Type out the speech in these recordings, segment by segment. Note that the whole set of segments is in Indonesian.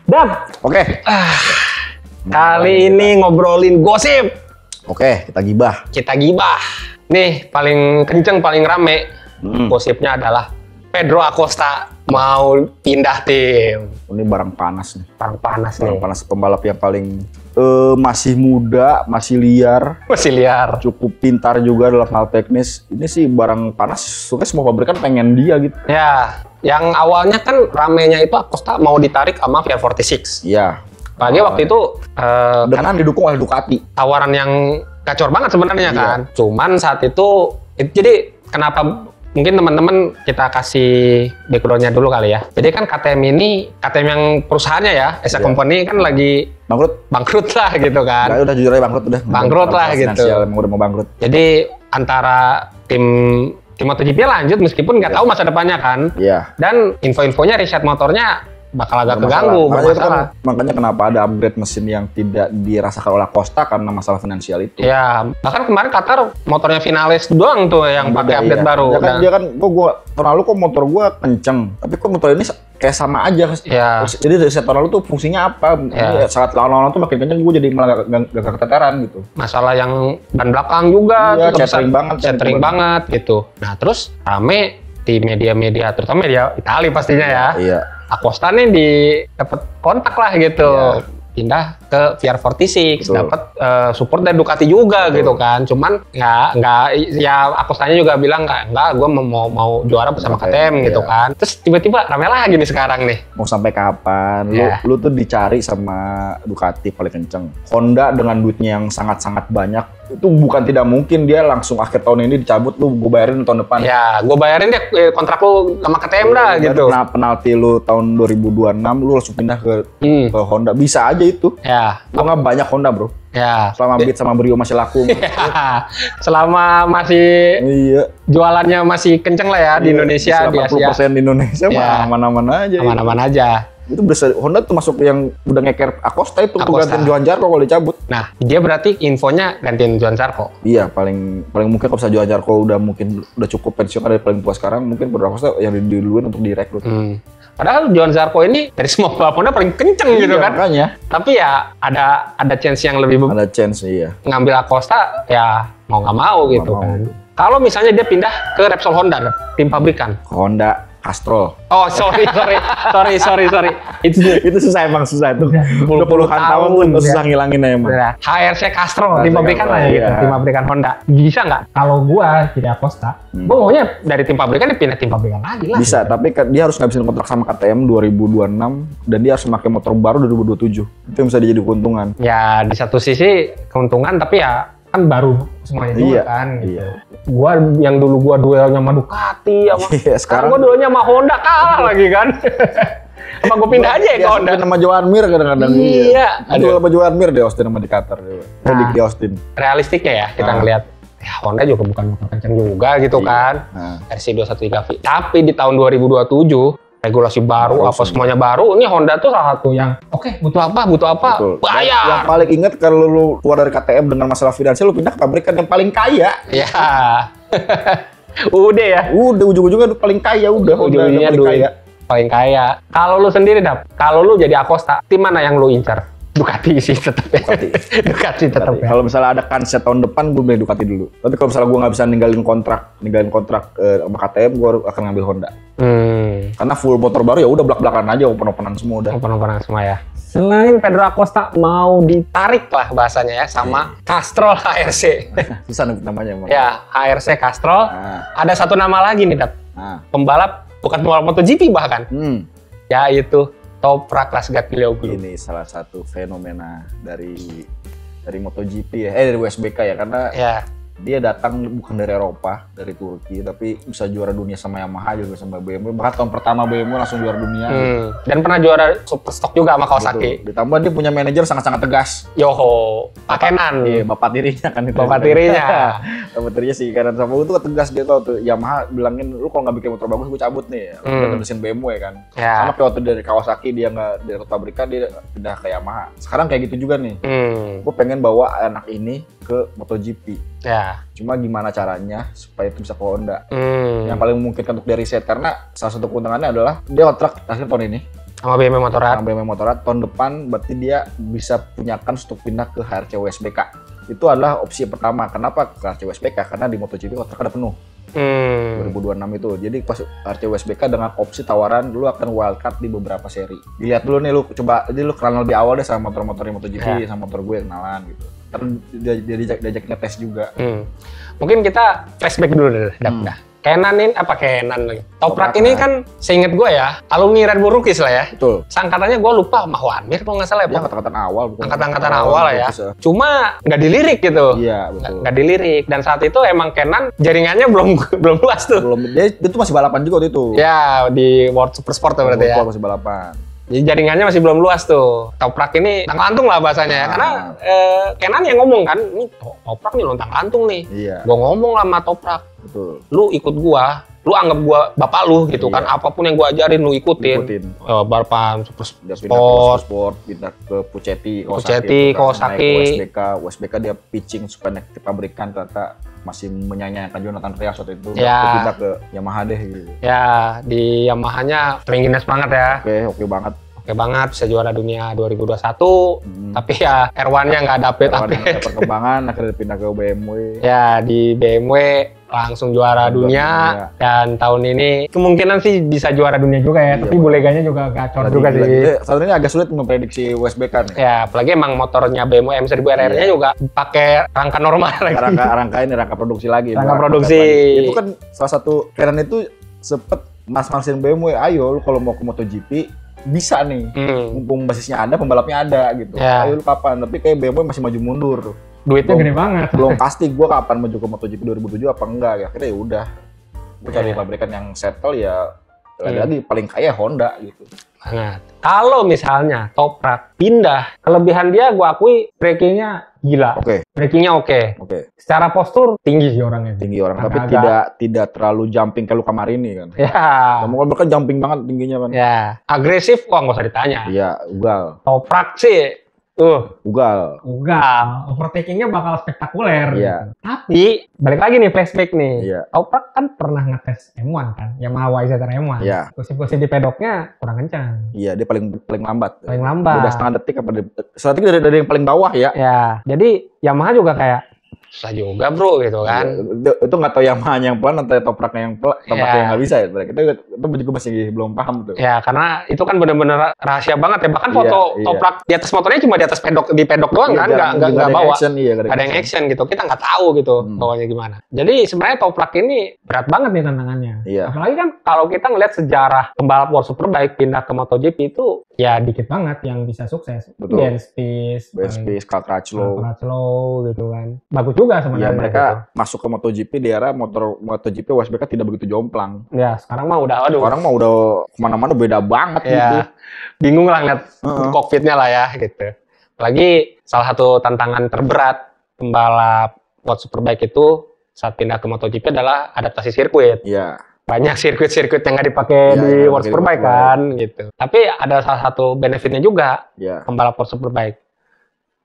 Dap. Oke. Kali ini ngobrolin gosip. Oke, kita gibah. Kita gibah. Nih, paling kenceng, paling rame. Gosipnya adalah Pedro Acosta mau pindah tim. Ini barang panas nih. Barang panas Barang nih. panas pembalap yang paling masih muda, masih liar, Masih liar. cukup pintar juga dalam hal teknis. Ini sih barang panas. Soalnya semua pabrikan pengen dia gitu. Ya, yang awalnya kan ramenya itu Acosta mau ditarik sama VR46. Iya. Apalagi waktu itu Dengan didukung oleh Ducati. tawaran yang gacor banget sebenarnya Iya. kan. Cuman saat itu jadi kenapa mungkin teman-teman kita kasih background-nya dulu kali ya. Jadi kan KTM yang perusahaannya ya, as a Iya. company kan lagi bangkrut lah gitu kan. Udah jujur aja bangkrut udah. Bangkrut lah gitu. Finansial emang udah mau bangkrut. Jadi antara tim MotoGP lanjut meskipun nggak tahu masa depannya kan. Iya. Dan info-infonya riset motornya bakal agak Bermasalah. keganggu, Makanya itu kan, bermasalah. makanya kenapa ada upgrade mesin yang tidak dirasakan oleh Acosta karena masalah finansial itu. Ya, bahkan kemarin Qatar motornya finalis doang tuh yang pakai update Iya. baru. Dia kan tahun lalu kok motor gua kenceng, tapi kok motor ini kayak sama aja. Ya. Jadi dari tahun lalu tuh fungsinya apa? Ya. Saat lawan-lawan tuh makin kenceng, gua jadi malah gak keteteran gitu. Masalah yang ban belakang juga, Iya, tetap catering banget, catering banget gitu. Nah terus rame di media-media, terutama media Italia pastinya ya. Iya. Acosta nih dapat kontak lah gitu. Iya. Pindah ke VR46, Betul. dapat support dari Ducati juga gitu kan. Cuman nggak ya Acostanya juga bilang nggak gue mau juara bersama Oke, KTM gitu iya. kan. Terus tiba-tiba rame lagi nih sekarang nih. Mau sampai kapan? Ya. Lu tuh dicari sama Ducati paling kenceng. Honda dengan duitnya yang sangat-sangat banyak, itu bukan tidak mungkin dia langsung akhir tahun ini dicabut, lu gue bayarin tahun depan. Ya, gue bayarin deh kontrak lu sama KTM dah gitu. Penalti lu tahun 2026 lu langsung pindah ke Honda, bisa aja itu. Ya, Gua nggak banyak Honda bro. ya. Selama Beat sama Brio masih laku. Selama masih Iya. jualannya masih kenceng lah ya di Indonesia, di Asia. 80% di Indonesia Ya. mah aman-aman aja. Aman-aman aja. Itu Honda tuh masuk yang udah ngeker Acosta itu tuh Acosta. gantiin Johan Zarco kalau dicabut. Nah, dia berarti infonya gantiin Johan Zarco. Iya, paling mungkin kalau bisa Johan Zarco udah cukup pensiun dari paling tua sekarang, mungkin Pedro Acosta yang diduluin untuk direkrut. Padahal Johan Zarco ini dari semua balap Honda paling kenceng gitu kan. Makanya Tapi ya ada chance yang lebih ada chance iya. ngambil Acosta ya mau nggak mau gitu Nggak kan. Kalau misalnya dia pindah ke Repsol Honda, tim pabrikan. Honda Castrol. Oh sorry. Itu susah emang susah itu. Udah puluhan tahun tuh susah ngilanginnya emang. HRC Castro, tim pabrikan lah ya, iya. gitu, tim pabrikan Honda. Bisa nggak? Kalau gua jadi Acosta, gua maunya dari tim pabrikan dia pindah tim pabrikan lagi lah. Bisa, tapi dia harus ngabisin kontrak sama KTM 2026 dan dia harus memakai motor baru 2027. Itu yang bisa jadi keuntungan. Ya di satu sisi keuntungan, tapi ya kan baru semuanya juga kan. Gitu. Iya. Gua yang dulu gua duelnya sama Ducati sama Iya, sekarang gua duelnya sama Honda kalah lagi kan. Apa gua pindah aja ya ke Honda? Sama Johan Mir kadang-kadang. Iya. Aduh, sama Johan Mir di Austin sama di Qatar. Di Austin. Realistiknya ya kita ngelihat ya Honda juga bukan motor kencang juga gitu kan. RC213V. Tapi di tahun 2027 regulasi baru apa semuanya baru, ini Honda tuh salah satu yang oke, butuh apa Betul. bayar. Yang paling ingat kalau lu keluar dari KTM dengan masalah finansial, lu pindah ke pabrikan yang paling kaya. Ya. Udah ya. Udah ujung-ujungnya lu paling kaya udah. Ujung-ujungnya paling duit kaya. paling kaya. Kalau lu sendiri Dap, kalau lu jadi Acosta, tim mana yang lu incar? Ducati sih tetap ya. Ducati tetap ya. Kalau misalnya ada kansnya tahun depan, gue beli Ducati dulu. Tapi kalau misalnya gue nggak bisa ninggalin kontrak sama KTM, gue akan ngambil Honda. Karena full motor baru ya udah belak-belakan aja, open-openan semua udah. Open semua ya. Selain Pedro Acosta mau ditarik lah bahasanya ya sama Castrol HRC. Susah nih namanya emang. Ya, HRC Castrol. Ada satu nama lagi nih Dap. Pembalap bukan pembalap MotoGP bahkan. Yaitu Toprak Razgatlioglu. Ini salah satu fenomena dari MotoGP ya, dari WSBK ya, karena dia datang bukan dari Eropa, dari Turki, tapi bisa juara dunia sama Yamaha juga sama BMW. Bahkan tahun pertama BMW langsung juara dunia. Dan pernah juara Superstock juga sama Kawasaki. Betul. Ditambah dia punya manajer sangat-sangat tegas. Yoho, Pakenan. Iya, bapak tirinya kan itu. Bapak tirinya. Bapak tirinya sih, karena sama itu tegas dia tau tuh. Yamaha bilangin, lu kalau nggak bikin motor bagus, gue cabut nih. Udah mesin BMW kan. Sama kayak waktu dari Kawasaki, dia nggak dari pabrikan, dia pindah ke Yamaha. Sekarang kayak gitu juga nih. Gue pengen bawa anak ini ke MotoGP. Cuma gimana caranya supaya itu bisa ke Honda. Yang paling memungkinkan untuk dari riset, karena salah satu keuntungannya adalah dia kontrak akhir tahun ini. Sama BMW Motorrad. Sama BMW Motorrad tahun depan berarti dia bisa punyakan untuk pindah ke HRC WSBK. Itu adalah opsi pertama. Kenapa ke HRC WSBK? Karena di MotoGP kontrak ada penuh. 2026 itu. Jadi pas HRC WSBK dengan opsi tawaran lu akan wildcard di beberapa seri. Dilihat dulu nih, lu coba jadi lu kenalan lebih awal deh sama motor-motor MotoGP, sama motor gue kenalan gitu. Terus dia diajak ngetes juga. Mungkin kita flashback dulu deh. Kenan ini apa Kenan lagi? Toprak ini kan seinget gue ya, alumni Red Bull Rookies lah ya. Betul. Sangkatannya gue lupa sama Wanmir kalau nggak salah ya. Angkatan awal. Angkatan awal ya. Cuma nggak dilirik gitu. Iya betul. Nggak dilirik. Dan saat itu emang Kenan jaringannya belum luas tuh. Dia itu masih balapan juga itu. Ya di World Super Sport berarti ya. Masih balapan. Jadi jaringannya masih belum luas tuh. Toprak ini lontang-lantung lah bahasanya ya. Karena Kenan yang ngomong kan, ini Toprak nih lontang-lantung nih. Iya. Gue ngomong lah sama Toprak. Betul. Lu ikut gua, lu anggap gua bapak lu gitu kan. Apapun yang gua ajarin lu ikutin. Balapan Super Sport, pindah ke Puchetti, Kawasaki. WSBK dia pitching supaya naik ke pabrikan, ternyata masih menyanyikan Jonathan Rias waktu itu. Ya. Pindah ke Yamaha deh gitu. Ya, di Yamahanya Pringines banget ya. Oke banget. Oke banget, bisa juara dunia 2021. Tapi ya R1-nya nggak ada update. Perkembangan, akhirnya pindah ke BMW. Ya, di BMW langsung juara dunia. Dan tahun ini kemungkinan sih bisa juara dunia juga ya. Tapi Buleganya juga gacor juga sih. Saat ini agak sulit memprediksi WSBK nih. Ya, apalagi emang motornya BMW M1000 RR-nya juga pakai rangka normal lagi. Rangka produksi lagi. Rangka produksi. Itu kan salah satu Kenan itu sempet mas-masin BMW, ayo lu kalau mau ke MotoGP bisa nih, mumpung basisnya ada, pembalapnya ada gitu. Ayo lu kapan? Tapi kayak BMW masih maju mundur. Duitnya gede banget. Belum pasti gue kapan maju ke MotoGP 2007 apa enggak. Ya akhirnya ya udah, gue cari pabrikan yang settle ya. Lagi paling kaya Honda gitu. Banget. Kalau misalnya Toprak pindah, kelebihan dia gue akui breakingnya gila. Breakingnya oke. Secara postur tinggi sih orangnya. Tinggi orang, tapi tidak terlalu jumping kayak Luca Marini kan. Ya. Kamu kan jumping banget tingginya kan. Ya. Agresif kok nggak usah ditanya. Iya, ugal. Toprak sih. Ugal. Overtakingnya bakal spektakuler. Iya. Tapi balik lagi nih flashback nih. Iya. Toprak kan pernah ngetes M1 kan, Yamaha YZR M1. Iya. Kursi-kursi di pedoknya kurang kencang. Iya, dia paling lambat. Paling lambat. Udah setengah detik apa strategi dari yang paling bawah ya. Ya. Jadi Yamaha juga kayak susah juga bro gitu kan. Itu nggak tahu Yamaha yang pelan atau Topraknya yang pelan, Topraknya yang nggak bisa ya. Itu juga masih belum paham tuh. Ya karena itu kan bener-bener rahasia banget ya. Bahkan foto Toprak di atas motornya cuma di atas pedok doang kan, nggak bawa. Ada yang action gitu. Kita nggak tahu gitu bawanya gimana. Jadi sebenarnya Toprak ini berat banget nih tantangannya. Apalagi kan kalau kita ngelihat sejarah pembalap World Superbike pindah ke MotoGP itu ya dikit banget yang bisa sukses. Ben Spies, Cal Crutchlow gitu kan. Bagus juga sebenarnya. Ya, mereka masuk ke MotoGP di era MotoGP WSBK tidak begitu jomplang. Ya, sekarang mah udah kemana-mana beda banget gitu. Bingung lah ngeliat kokpitnya lah ya gitu. Apalagi salah satu tantangan terberat pembalap World Superbike itu saat pindah ke MotoGP adalah adaptasi sirkuit. Iya. Banyak sirkuit-sirkuit yang nggak dipakai di World Superbike kan gitu. Tapi ada salah satu benefitnya juga pembalap World Superbike.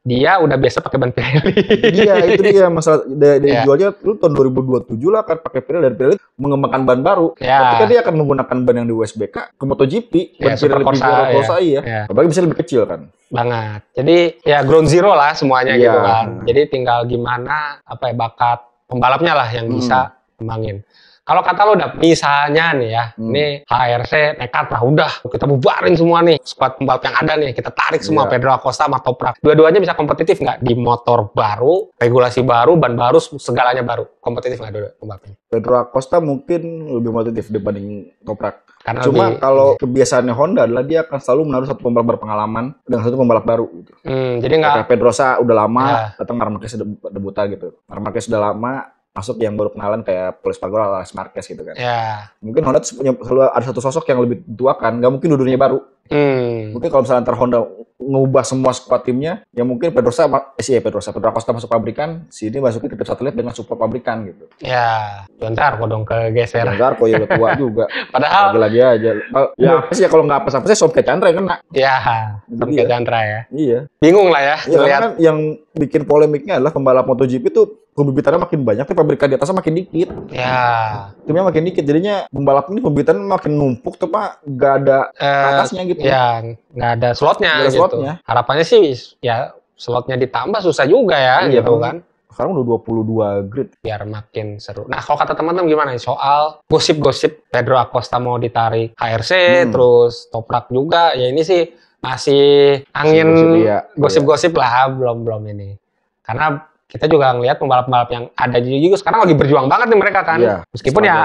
Dia udah biasa pakai ban Pirelli. Iya, itu dia masalah dari jualnya lu tahun 2027 lah kan pakai Pirelli, dan Pirelli mengembangkan ban baru. Ketika dia akan menggunakan ban yang di WSBK ke MotoGP, ban Pirelli Corsa apalagi bisa lebih kecil kan. Banget. Jadi ya ground zero lah semuanya gitu kan. Jadi tinggal gimana bakat pembalapnya lah yang bisa kembangin. Kalau kata lo udah misalnya nih ya, ini HRC nekat lah, udah kita bubarin semua nih squad pembalap yang ada nih, kita tarik semua Pedro Acosta sama Toprak. Dua-duanya bisa kompetitif nggak di motor baru, regulasi baru, ban baru, segalanya baru. Kompetitif nggak dua pembalapnya? Pedro Acosta mungkin lebih kompetitif dibanding Toprak. Karena cuma kalau kebiasaannya Honda adalah dia akan selalu menaruh satu pembalap berpengalaman dengan satu pembalap baru. Gitu. Jadi nggak. Pedrosa udah lama, datang Marc Marquez debutan gitu. Marc Marquez udah lama masuk yang baru kenalan kayak Pol Espargaro, Alex Marquez gitu kan. Mungkin Honda selalu ada satu sosok yang lebih tua kan, nggak mungkin dua-duanya baru. Mungkin kalau misalnya Honda ngubah semua squad timnya, ya mungkin Pedro Acosta masuk pabrikan, sini masukin tetap satelit dengan support pabrikan gitu. Ya, Joan Zarco dong kegeser. Joan Zarco ya udah tua juga. Padahal lagi aja. Ya apa sih ya kalau nggak apa-apa Som Chandra yang kena. Ya, Som Chandra ya. Iya. Bingung lah ya. Karena kan yang bikin polemiknya adalah pembalap MotoGP itu pembibitannya makin banyak, tapi pabrikan di atasnya makin dikit. Ya. Timnya makin dikit, jadinya pembalap ini pembibitan makin numpuk, tuh Pak, nggak ada atasnya gitu. Ya, nggak ada slotnya. Nggak ada gitu. slotnya. Harapannya sih, ya slotnya ditambah susah juga ya, gitu kan. Sekarang udah 22 grid. Biar makin seru. Nah, kalau kata teman-teman gimana nih soal gosip-gosip Pedro Acosta mau ditarik HRC, terus Toprak juga, ya ini sih masih angin gosip-gosip lah, belum ini. Karena kita juga ngelihat pembalap-pembalap yang ada juga sekarang lagi berjuang banget nih mereka kan. Meskipun ya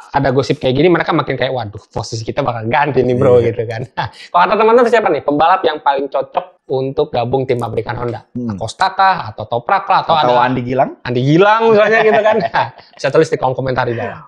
ada gosip kayak gini, mereka makin kayak, waduh, posisi kita bakal ganti nih bro, gitu kan. Nah, kalau kata teman-teman siapa nih pembalap yang paling cocok untuk gabung tim pabrikan Honda? Acosta kah, atau Toprak lah, atau ada Andi Gilang? Andi Gilang misalnya gitu kan. Nah, bisa tulis di kolom komentar di bawah.